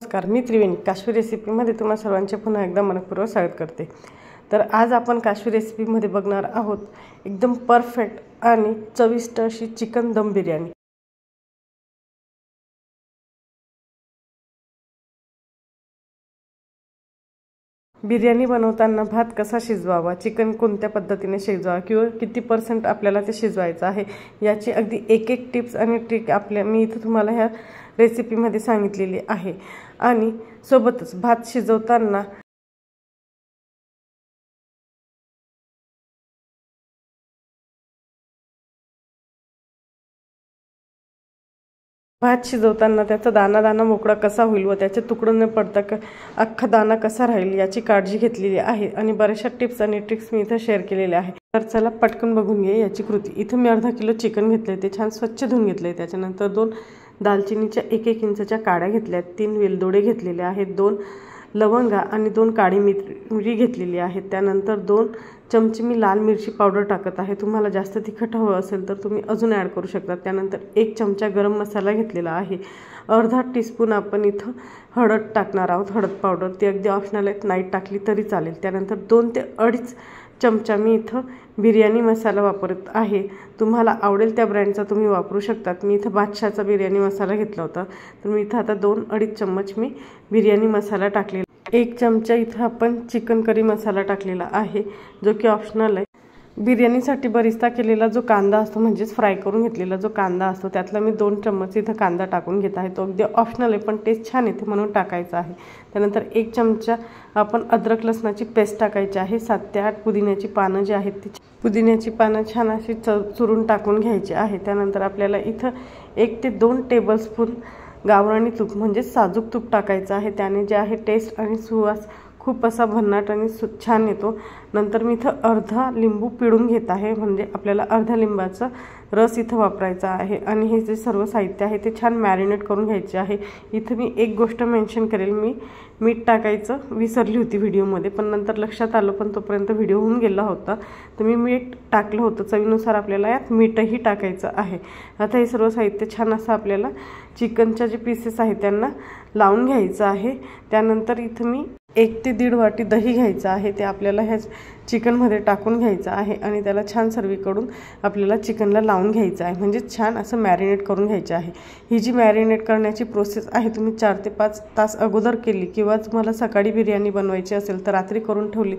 नमस्कार, मी त्रिवेणी काश्मीर रेसिपीमध्ये तुम्हा सर्वांचे पुन्हा एकदा मनपूर्वक स्वागत करते। तर आज आपण काश्मीर रेसिपीमध्ये बघणार आहोत एकदम परफेक्ट आणि चविष्ट अशी चिकन दम बिर्याणी। बिर्याणी बनवताना भात कसा शिजवावा, चिकन कोणत्या पद्धतीने शिजवावा किंवा किती % आपल्याला ते शिजवायचं आहे याची अगदी एक एक टिप्स आणि ट्रिक मी इथे तुम्हाला ह्या रेसिपीमध्ये सांगितलेली आहे। आणि सोबतच भात शिजवताना त्याचा दाना मोकळा कसा होईल व त्याचे तुकडे न पडता अख्खा दाना कसा राहील याची काळजी घेतलेली आहे आणि बऱ्याचशा टिप्स आणि ट्रिक्स मी इथे शेअर केलेल्या आहे। तर चला पटकन बघून घे याची कृती। इथे मी अर्धा किलो चिकन घेतले, ते छान स्वच्छ धुवून घेतले। त्याच्यानंतर 2 दालचिनीच्या 1-1 इंचच्या काड्या घेतल्या, 3 वेलदोडे घेतलेले आहेत, 2 लवंगा आणि 2 काळी मिरी घेतलेली आहे। त्यानंतर 2 चमचे मी लाल मिरची पावडर टाकत आहे। तुम्हाला जास्त तिखट हवं असेल तर तुम्ही अजून ॲड करू शकता। त्यानंतर 1 चमचा गरम मसाला घेतलेला आहे, अर्धा टीस्पून आपण इथं हळद टाकणार आहोत, हळद पावडर, ती अगदी ऑप्शनल आहे, नाही टाकली तरी चालेल। त्यानंतर 2 ते 2.5 चमचा मी इथं बिर्याणी मसाला वापरत आहे, तुम्हाला आवडेल त्या ब्रँडचा तुम्ही वापरू शकतात। मी इथं बादशाहचा बिर्याणी मसाला घेतला होता, तर मी इथं आता 2-2.5 चम्मच मी बिर्याणी मसाला टाकलेला। 1 चमचा इथं आपण चिकन करी मसाला टाकलेला आहे, जो की ऑप्शनल आहे। बिर्याणीसाठी बरिस्ता केलेला जो कांदा असतो, म्हणजेच फ्राय करून घेतलेला जो कांदा असतो, त्यातला मी 2 चम्मच इथं कांदा टाकून घेत आहे। तो अगदी ऑप्शनल आहे, पण टेस्ट छान येते म्हणून टाकायचा आहे। त्यानंतर 1 चमचा आपण अद्रक लसणाची पेस्ट टाकायची आहे। 7 ते 8 पुदिन्याची पानं जी आहेत ती पुदिन्याची पानं छान अशी चुरून टाकून घ्यायची आहे। त्यानंतर आपल्याला इथं 1 ते 2 टेबलस्पून गावरानी तूप म्हणजे साजूक तूप टाकायचं आहे, त्याने जे आहे टेस्ट आणि सुवास खूप असा भन्नाट आणि छान येतो। नंतर मी इथं अर्धा लिंबू पिळून घेत आहे, म्हणजे आपल्याला अर्ध्या लिंबाचा रस इथं वापरायचा आहे। आणि हे जे सर्व साहित्य आहे ते छान मॅरिनेट करून घ्यायचे आहे। इथं मी एक गोष्ट मेन्शन करेल, मी मीठ टाकायचं विसरली होती व्हिडिओमध्ये, पण नंतर लक्षात आलं, पण तोपर्यंत व्हिडिओ होऊन गेला होता, तर मी मीठ टाकलं होतं। चवीनुसार आपल्याला यात मीठही टाकायचं आहे। आता हे सर्व साहित्य छान असं आपल्याला चिकनच्या जे पीसेस आहेत त्यांना लावून घ्यायचं आहे। त्यानंतर इथं मी 1 ते 1.5 वाटी दही घ्यायचं आहे, ते आपल्याला ह्या चिकनमध्ये टाकून घ्यायचं आहे आणि त्याला छान सर्वीकडून आपल्याला चिकनला लावून घ्यायचं आहे, म्हणजे छान असं मॅरिनेट करून घ्यायचं आहे। ही जी मॅरिनेट करण्याची प्रोसेस आहे, तुम्ही 4 ते 5 तास अगोदर केली किंवा तुम्हाला सकाळी बिर्याणी बनवायची असेल तर रात्री करून ठेवली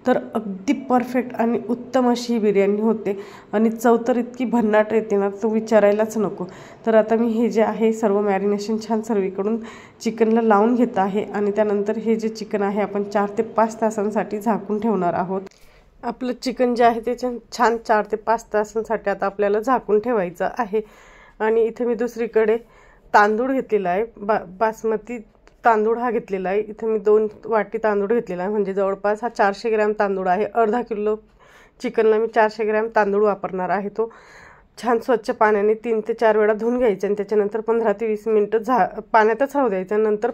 तर अगदी परफेक्ट आणि उत्तम अशी ही बिर्याणी होते आणि चव तर इतकी भन्नाट येते ना, तो विचारायलाच नको। तर आता मी हे जे आहे सर्व मॅरिनेशन छान सर्वीकडून चिकनला लावून घेत आहे आणि त्यानंतर हे जे चिकन आहे आपण 4 ते 5 तासांसाठी झाकून ठेवणार आहोत। आपलं चिकन जे आहे ते छान 4 ते 5 तासांसाठी आता आपल्याला झाकून ठेवायचं आहे। आणि इथे मी दुसरीकडे तांदूळ घेतलेला आहे, बासमती तांदूळ हा घेतलेला आहे। इथे मी 2 वाटी तांदूळ घेतलेला आहे, म्हणजे जवळपास हा 400 ग्रॅम तांदूळ आहे। अर्धा किलो चिकनला मी 400 ग्रॅम तांदूळ वापरणार आहे। तो छान स्वच्छ पाण्याने 3 ते 4 वेळा धुवून घ्यायचा आणि त्याच्यानंतर 15 ते 20 मिनिटं पाण्यातच राहू द्यायचं। नंतर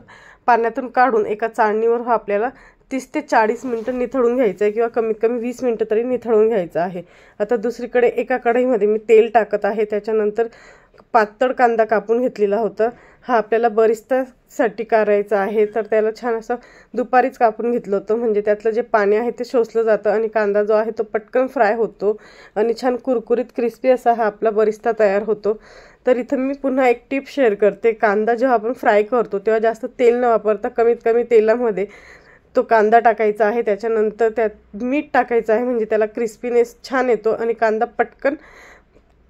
पाण्यातून काढून एका चाळणीवर हा आपल्याला 30 ते 40 मिनिटं निथळून घ्यायचं आहे, किंवा कमीत कमी 20 मिनिटं तरी निथळून घ्यायचं आहे। आता दुसरीकडे एका कढईमध्ये मी तेल टाकत आहे, त्याच्यानंतर पातळ कांदा कापून घेतलेला होता, हा आपल्याला बरिस्तासाठी करायचा आहे, तर त्याला छान असं दुपारीच कापून घेतलं होतं, म्हणजे त्यातलं जे पाणी आहे ते शोषलं जातं आणि कांदा जो आहे तो पटकन फ्राय होतो आणि छान कुरकुरीत क्रिस्पी असा हा आपला बरिस्ता तयार होतो। तर इथं मी पुन्हा एक टिप शेअर करते, कांदा जेव्हा आपण फ्राय करतो तेव्हा जास्त तेल न वापरता कमीत कमी तेलामध्ये तो कांदा टाकायचा आहे। त्याच्यानंतर त्यात मीठ टाकायचं आहे, म्हणजे त्याला क्रिस्पीनेस छान येतो आणि कांदा पटकन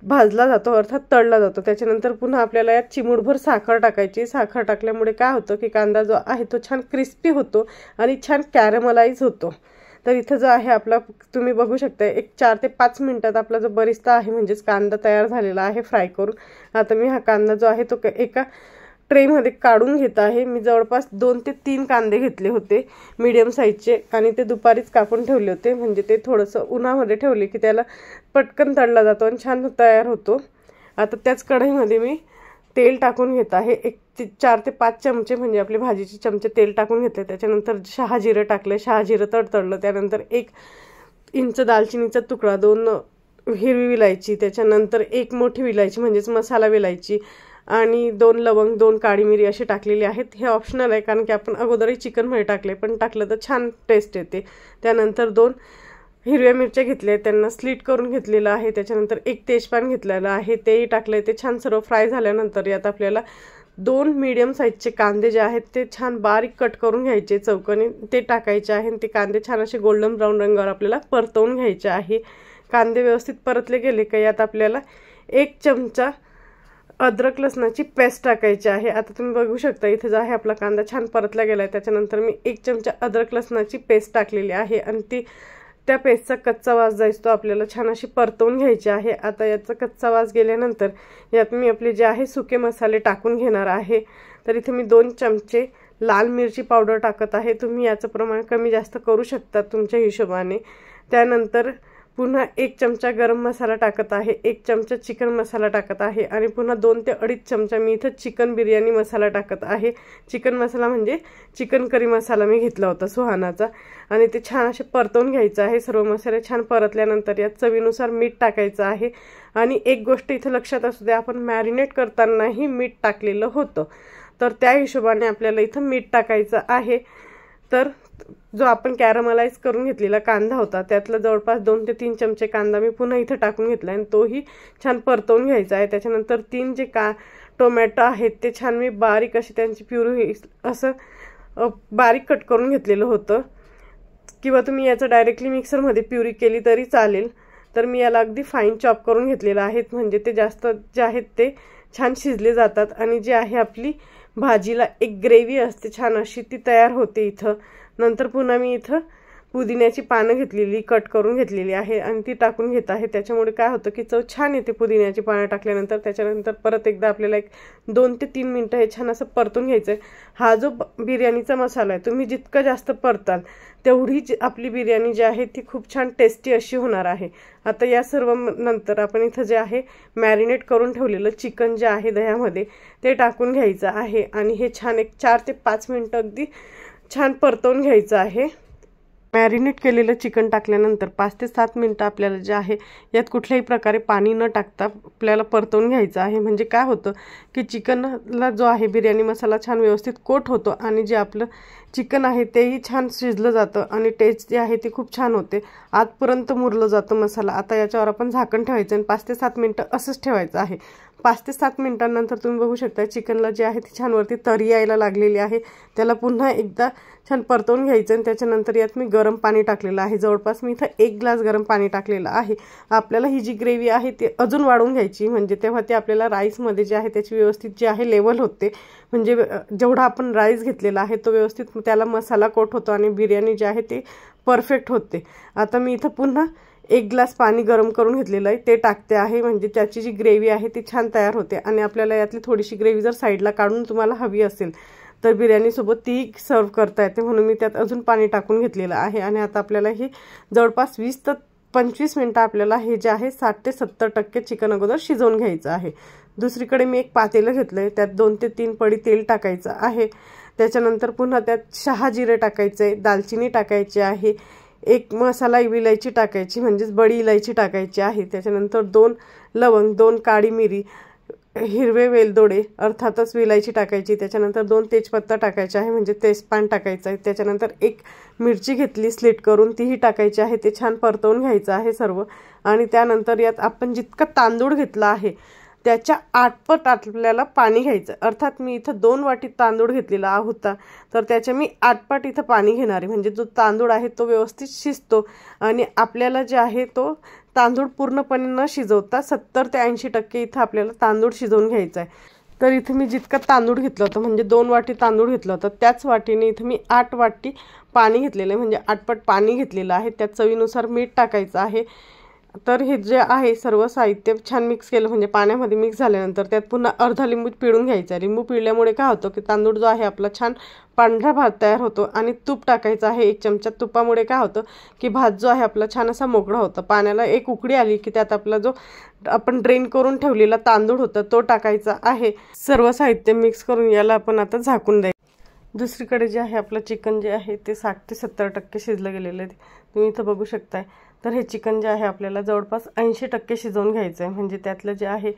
भाजला जातो, अर्थात तळला जातो। त्याच्यानंतर पुन्हा आपल्याला यात चिमूटभर साखर टाकायची। साखर टाकल्यामुळे काय होतं की कांदा जो आहे तो छान क्रिस्पी होतो आणि छान कॅरमलाइज होतो। तर इथं जो आहे आपला तुम्ही बघू शकता, एक 4 ते 5 मिनिटात आपला जो बरिस्ता आहे म्हणजेच कांदा तयार झालेला आहे फ्राय करून। आता मी हा कांदा जो आहे तो एका ट्रेमध्ये काढून घेत आहे। मी जवळपास 2 ते 3 कांदे घेतले होते मीडियम साईजचे आणि ते दुपारीच कापून ठेवले होते, म्हणजे ते थोडंसं उन्हामध्ये ठेवले की त्याला पटकन तळला जातो आणि छान तयार होतो। आता त्याच कढईमध्ये मी तेल टाकून घेत आहे, 4 ते 5 चमचे म्हणजे आपले भाजीचे चमचे तेल टाकून घेतले। त्याच्यानंतर शहाजिरं टाकले, शहाजिरं तडतडलं, त्यानंतर 1 इंच दालचिनीचा तुकडा, 2 हिरवी विलायची, त्याच्यानंतर 1 मोठी विलायची म्हणजेच मसाला विलायची, आणि 2 लवंग, 2 काळी मिरी अशी टाकलेली आहेत. हे ऑप्शनल आहे कारण की आपण अगोदरही चिकनमध्ये टाकले, पण टाकलं तर छान टेस्ट येते. त्यानंतर 2 हिरव्या मिरच्या घेतल्या, त्यांना स्लिट करून घेतलेलं आहे. त्याच्यानंतर 1 तेजपान घेतलेलं आहे, तेही टाकलं. ते छान सर्व फ्राय झाल्यानंतर यात आपल्याला 2 मीडियम साईजचे कांदे जे आहेत ते छान बारीक कट करून घ्यायचे चौकोनी, ते टाकायचे आहे. ते कांदे छान असे गोल्डन ब्राऊन रंगावर आपल्याला परतवून घ्यायचे आहे. कांदे व्यवस्थित परतले गेले का यात आपल्याला 1 चमचा अद्रक लसणाची पेस्ट टाकायची आहे. आता तुम्ही बघू शकता इथे जो आहे आपला कांदा छान परतला गेला आहे. त्याच्यानंतर मी 1 चमचा अद्रक लसणाची पेस्ट टाकलेली आहे आणि त्या पेस्टचा कच्चा वास जायच तो आपल्याला छान अशी परतवून घ्यायची आहे. आता याचा कच्चा वास गेल्यानंतर यात मी आपले जे आहे सुके मसाले टाकून घेणार आहे. तर इथे मी 2 चमचे लाल मिरची पावडर टाकत आहे. तुम्ही याचं प्रमाण कमी जास्त करू शकता तुमच्या हिशोबाने. त्यानंतर पुन्हा 1 चमचा गरम मसाला टाकत आहे, 1 चमचा चिकन मसाला टाकत आहे आणि पुन्हा 2 ते 2.5 चमचा मी इथं चिकन बिर्याणी मसाला टाकत आहे. चिकन मसाला म्हणजे चिकन करी मसाला मी घेतला होता सुहानाचा आणि ते छान असे परतवून घ्यायचं आहे. सर्व मसाले छान परतल्यानंतर यात चवीनुसार मीठ टाकायचं आहे. आणि एक गोष्ट इथं लक्षात असू द्या, आपण मॅरिनेट करतानाही मीठ टाकलेलं होतं, तर त्या हिशोबाने आपल्याला इथं मीठ टाकायचं आहे. तर जो आपण कॅरमलाइज करून घेतलेला कांदा होता त्यातला जवळपास 2 ते 3 चमचे कांदा मी पुन्हा इथं टाकून घेतला आणि तोही छान परतवून घ्यायचा आहे. त्याच्यानंतर 3 जे टोमॅटो आहेत ते छान मी बारीक अशी त्यांची प्युरी असं बारीक कट करून घेतलेलं होतं, किंवा तुम्ही याचं डायरेक्टली मिक्सरमध्ये प्युरी केली तरी चालेल. तर मी याला अगदी फाईन चॉप करून घेतलेलं आहे, म्हणजे ते जास्त जे आहेत ते छान शिजले जातात आणि जे आहे आपली भाजीला एक ग्रेव्ही असते छान अशी ती तयार होते इथं. नंतर पुन्हा मी इथं पुदिन्याची पानं घेतलेली कट करून घेतलेली आहे आणि ती टाकून घेत आहे. त्याच्यामुळे काय होतं की चव छान येते पुदिन्याची पानं टाकल्यानंतर. त्याच्यानंतर परत एकदा आपल्याला 2 ते 3 मिनटं हे छान असं परतून घ्यायचं आहे. हा जो बिर्याणीचा मसाला आहे तुम्ही जितकं जास्त परताल तेवढी आपली बिर्याणी जी आहे ती खूप छान टेस्टी अशी होणार आहे. आता या सर्व नंतर आपण इथं जे आहे मॅरिनेट करून ठेवलेलं चिकन जे आहे दह्यामध्ये ते टाकून घ्यायचं आहे आणि हे छान एक 4 ते 5 मिनटं अगदी छान परतवून घ्यायचं आहे. मॅरिनेट केलेलं चिकन टाकल्यानंतर 5 ते 7 मिनटं आपल्याला जे आहे यात कुठल्याही प्रकारे पाणी न टाकता आपल्याला परतवून घ्यायचं आहे. म्हणजे काय होतं की चिकनला जो आहे बिर्याणी मसाला छान व्यवस्थित कोट होतो आणि जे आपलं चिकन आहे तेही छान शिजलं जातं आणि टेस्ट जी आहे ती खूप छान होते, आतपर्यंत मुरलं जातं मसाला. आता याच्यावर आपण झाकण ठेवायचं आणि 5 ते 7 मिनटं असंच ठेवायचं आहे. 5 ते 7 मिनिटांनंतर तुम्ही बघू शकता चिकनला जे आहे ती छान वरती तरी यायला लागलेली आहे. त्याला पुन्हा एकदा छान परतवून घ्यायचं आणि त्याच्यानंतर यात मी गरम पाणी टाकलेलं आहे. जवळपास मी इथं 1 ग्लास गरम पाणी टाकलेलं आहे. आपल्याला ही जी ग्रेव्ही आहे ती अजून वाढवून घ्यायची, म्हणजे तेव्हा ते आपल्याला राईसमध्ये जे आहे त्याची व्यवस्थित जी आहे लेवल होते. म्हणजे जेवढा आपण राईस घेतलेला आहे तो व्यवस्थित त्याला मसाला कोट होतो आणि बिर्याणी जी आहे ते परफेक्ट होते. आता मी इथं पुन्हा 1 ग्लास पाणी गरम करून घेतलेलं आहे ते टाकते आहे, म्हणजे त्याची जी ग्रेव्ही आहे ती छान तयार होते. आणि आपल्याला यातली थोडीशी ग्रेव्ही जर साईडला काढून तुम्हाला हवी असेल तर बिर्याणीसोबत ती सर्व करता येते, म्हणून मी त्यात अजून पाणी टाकून घेतलेलं आहे. आणि आता आपल्याला ही जवळपास 20 ते 25 मिनटं आपल्याला हे जे आहे 60 ते 70% चिकन अगोदर शिजवून घ्यायचं आहे. दुसरीकडे मी एक पातेलं घेतलं आहे, त्यात 2 ते 3 पडी तेल टाकायचं आहे. त्याच्यानंतर पुन्हा त्यात शहाजिरे टाकायचं आहे, दालचिनी टाकायची आहे, 1 मसाला इलायची टाकायची म्हणजेच बडी इलायची टाकायची आहे. त्याच्यानंतर 2 लवंग, 2 काळी मिरी, हिरवे वेलदोडे अर्थातच विलायची टाकायची. त्याच्यानंतर 2 तेजपत्ता टाकायचे आहे म्हणजे तेजपान टाकायचं आहे. त्याच्यानंतर 1 मिरची घेतली स्लिट करून तीही टाकायची आहे. ते छान परतवून घ्यायचं आहे सर्व. आणि त्यानंतर यात आपण जितका तांदूळ घेतला आहे त्याच्या 8 पट आपल्याला पाणी घ्यायचं. अर्थात मी इथं 2 वाटी तांदूळ घेतलेला होता तर त्याच्या मी 8 पट इथं पाणी घेणार आहे, म्हणजे जो तांदूळ आहे तो व्यवस्थित शिजतो आणि आपल्याला जे आहे तो तांदूळ पूर्णपणे न शिजवता 70 ते 80% इथं आपल्याला तांदूळ शिजवून घ्यायचा आहे. तर इथे मी जितका तांदूळ घेतलं होतं म्हणजे 2 वाटी तांदूळ घेतलं होतं त्याच वाटीने इथं मी 8 वाटी पाणी घेतलेलं आहे, म्हणजे 8 पट पाणी घेतलेलं आहे. त्यात चवीनुसार मीठ टाकायचं आहे. तर हे जे आहे सर्व साहित्य छान मिक्स केलं, म्हणजे पाण्यामध्ये मिक्स झाल्यानंतर त्यात पुन्हा अर्धा लिंबू पिळून घ्यायचा. लिंबू पिळल्यामुळे काय होतं की तांदूळ जो आहे आपला छान पांढरा भात तयार होतो. आणि तूप टाकायचं आहे 1 चमचा. तुपामुळे काय होतं की भात जो आहे आपला छान असा मोकळा होतं. पाण्याला एक उकळी आली की त्यात आपला जो आपण ड्रेन करून ठेवलेला तांदूळ होता तो टाकायचा आहे. सर्व साहित्य मिक्स करून याला आपण आता झाकून द्यायचं. दुसरीकडे जे आहे आपलं चिकन जे आहे ते 60 ते 70% शिजलं गेलेलं आहे, तुम्ही इथं बघू शकताय. तर हे चिकन जे आहे आपल्याला जवळपास 80% शिजवून घ्यायचं आहे, म्हणजे त्यातलं जे आहे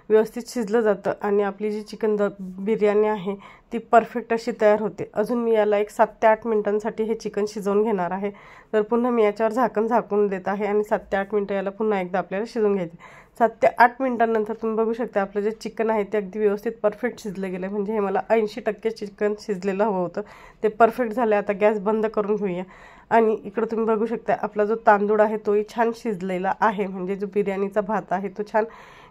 व्यवस्थित शिजलं जातं आणि आपली जी चिकन बिर्याणी आहे ती परफेक्ट अशी तयार होते। अजून मी याला एक 7 ते 8 मिनिटांसाठी हे चिकन शिजवून घेणार आहे। तर पुन्हा मी याच्यावर झाकून देत आहे आणि 7 ते 8 मिनिटं याला पुन्हा एकदा आपल्याला शिजवून घ्यायचे। 7 ते 8 मिनिटांनंतर तुम्ही बघू शकता आपलं जे चिकन आहे ते अगदी व्यवस्थित परफेक्ट शिजलं गेलं। म्हणजे हे मला 80% चिकन शिजलेलं हवं होतं, ते परफेक्ट झालं। आता गॅस बंद करून घेऊया आणि इकडे तुम्ही बघू शकता आपला जो तांदूळ आहे तोही छान शिजलेला आहे। म्हणजे जो बिर्याणीचा भात आहे तो छान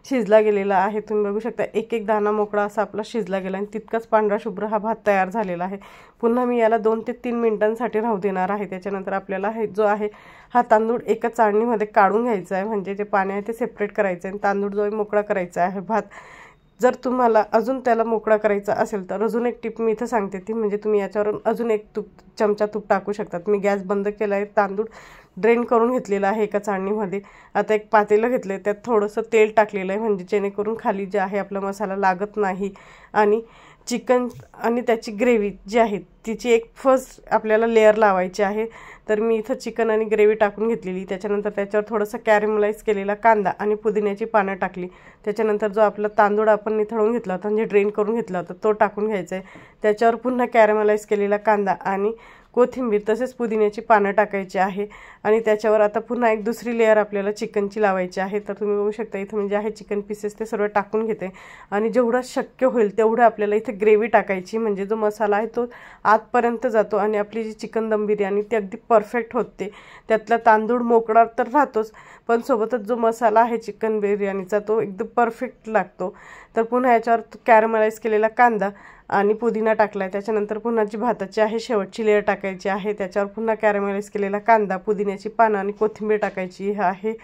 शिजला गेलेला आहे। तुम्ही बघू शकता एक एक दाणा मोकळा असा आपला शिजला गेला आणि तितकाच पांढरा शुभ्र हा भात तयार झालेला आहे। पुन्हा मी याला 2 ते 3 मिनिटांसाठी राहू देणार आहे। त्याच्यानंतर आपल्याला हे जो आहे हा तांदूळ एका चाळणीमध्ये काढून घ्यायचा आहे, म्हणजे जे पाणी आहे ते सेपरेट करायचं आहे आणि तांदूळ जो मोकळा करायचा आहे भात। जर तुम्हाला अजून त्याला मोकळा करायचा असेल तर अजून एक टिप मी इथं सांगते ती म्हणजे तुम्ही याच्यावरून अजून एक चमचा तूप टाकू शकतात। मी गॅस बंद केला आहे, तांदूळ ड्रेन करून घेतलेला आहे एका चाळणीमध्ये। आता एक पातेलं घेतलं आहे, त्यात थोडंसं तेल टाकलेलं आहे म्हणजे जेणेकरून खाली जे आहे आपला मसाला लागत नाही आणि चिकन आणि त्याची ग्रेव्ही जी आहे तिची एक फर्स्ट आपल्याला लेअर लावायची आहे। तर मी इथं चिकन आणि ग्रेव्ही टाकून घेतलेली, त्याच्यानंतर त्याच्यावर थोडंसं कॅरेमलाइज केलेला कांदा आणि पुदिन्याची पानं टाकली। त्याच्यानंतर जो आपला तांदूळ आपण निथळून घेतला होता म्हणजे ड्रेन करून घेतला होता तो टाकून घ्यायचा आहे। त्याच्यावर पुन्हा कॅरेमलाइज केलेला कांदा आणि कोथिंबीर तसेच पुदिन्याची पानं टाकायची आहे आणि त्याच्यावर आता पुन्हा एक दुसरी लेअर आपल्याला चिकनची लावायची आहे। तर तुम्ही बघू शकता इथं म्हणजे आहे चिकन पीसेस ते सर्व टाकून घेते आणि जेवढं शक्य होईल तेवढं आपल्याला इथे ग्रेव्ही टाकायची, म्हणजे जो मसाला आहे तो आतपर्यंत जातो आणि आपली जी चिकन दम बिर्याणी ती अगदी परफेक्ट होते। त्यातला तांदूळ मोकळा तर राहतोच पण सोबतच जो मसाला आहे चिकन बिर्याणीचा तो एकदम परफेक्ट लागतो। तर पुन्हा याच्यावर कॅरेमलाइज केलेला कांदा आणि पुदिना टाकलाय। त्याच्यानंतर पुन्हा जी भाताची आहे शेवटची लेअर टाकायची आहे, त्याच्यावर पुन्हा कॅरेमलाइज केलेला कांदा, पुदिन्याची पानं आणि कोथिंबीर टाकायची आहे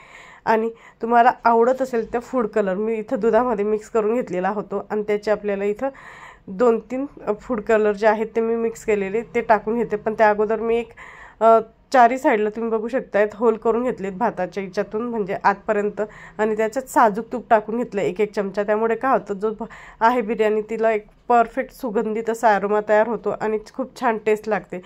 आणि तुम्हाला आवडत असेल तर फूड कलर मी इथं दुधामध्ये मिक्स करून घेतलेला होतो आणि त्याचे आपल्याला इथं 2-3 फूड कलर जे आहेत ते मी मिक्स केलेले ते टाकून घेते। पण त्या अगोदर मी एक चारी साईडला तुम्ही बघू शकतायत होल करून घेतलेत भाताच्या याच्यातून म्हणजे आतपर्यंत आणि त्याच्यात साजूक तूप टाकून घेतलं 1-1 चमचा। त्यामुळे काय होतं जो आहे बिर्याणी तिला एक परफेक्ट सुगंधित असा अरोमा तयार होतो आणि खूप छान टेस्ट लागते।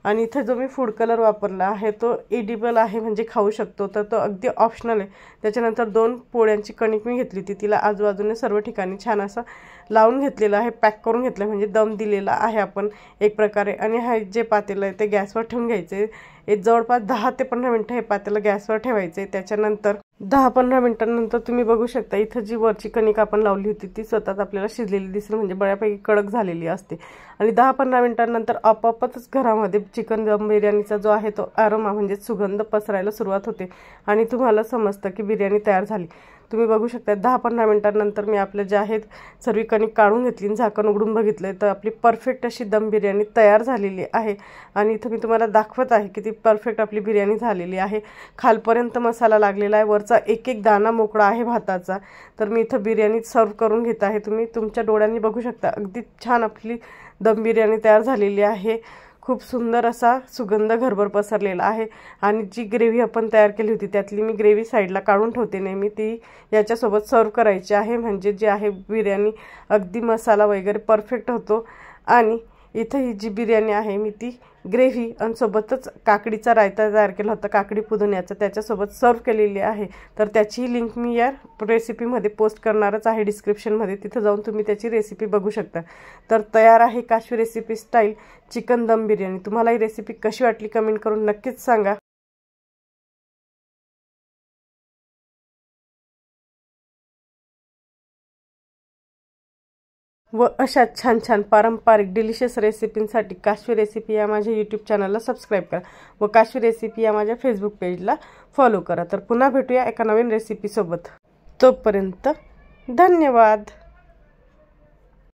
आणि इथे जो मी फूड कलर वापरला आहे तो एडिबल आहे म्हणजे खाऊ शकतो, तर तो अगदी ऑप्शनल आहे। त्याच्यानंतर 2 पोळ्यांची कणिक मी घेतली होती, तिला आजूबाजूने सर्व ठिकाणी छान असं लावून घेतलेलं आहे, पॅक करून घेतलं म्हणजे दम दिलेला आहे आपण एक प्रकारे। आणि हा जे पातेलं आहे ते गॅसवर ठेवून घ्यायचे, एक जवळपास 10 ते 15 मिनिटं हे पातेलं गॅसवर ठेवायचे। त्याच्यानंतर 10-15 मिनिटांनंतर तुम्ही बघू शकता इथं जी वरची कणिक आपण लावली होती ती स्वतःच आपल्याला शिजलेली दिसेल, म्हणजे बऱ्यापैकी कडक झालेली असते। आणि 10-15 मिनिटांनंतर आपोआपच घरामध्ये चिकन दम बिर्याणीचा जो आहे तो अरोमा म्हणजे सुगंध पसरायला सुरुवात होते आणि तुम्हाला समजतं की बिर्याणी तयार झाली। तुम्ही बघू शकता 10-15 मिनिटांनंतर मी आपले जे आहेत सर्व कणिक काढून घेतली आणि झाकण उघडून बघितलं तर आपली परफेक्ट अशी दम बिर्याणी तयार झालेली आहे। आणि इथं मी तुम्हाला दाखवत आहे की ती परफेक्ट आपली बिर्याणी झालेली आहे, खालपर्यंत मसाला लागलेला आहे, वरचा एक एक दाणा मोकळा आहे भाताचा। तर मी इथं बिर्याणी सर्व करून घेत आहे, तुम्ही तुमच्या डोळ्यांनी बघू शकता अगदी छान आपली दम बिर्याणी तयार झालेली आहे। खूप सुंदर असा सुगंध घरभर पसरलेला आहे आणि जी ग्रेव्ही आपण तयार केली होती त्यातली मी ग्रेव्ही साईडला काढून ठेवते नेहमी, ती याच्यासोबत सर्व करायची आहे म्हणजे जी आहे बिर्याणी अगदी मसाला वगैरे परफेक्ट होतो। आणि इथं ही जी बिर्याणी आहे मी ती ग्रेव्ही आणि सोबतच काकडीचा रायता तयार केला होता काकडी पुदिन्याचा त्याच्यासोबत सर्व केलेली आहे। तर त्याची लिंक मी या रेसिपीमध्ये पोस्ट करणारच आहे डिस्क्रिप्शनमध्ये, तिथं जाऊन तुम्ही त्याची रेसिपी बघू शकता। तर तयार आहे काश्मीर रेसिपी स्टाईल चिकन दम बिर्याणी। तुम्हाला ही रेसिपी कशी वाटली कमेंट करून नक्कीच सांगा। व अशा छान छान पारंपरिक डिलिशियस रेसिपींसाठी काश्मीर रेसिपी या माझ्या यूट्यूब चॅनलला सबस्क्राईब करा व काश्मीर रेसिपी या माझ्या फेसबुक पेजला फॉलो करा। तर पुन्हा भेटूया एका नवीन रेसिपीसोबत, तोपर्यंत धन्यवाद।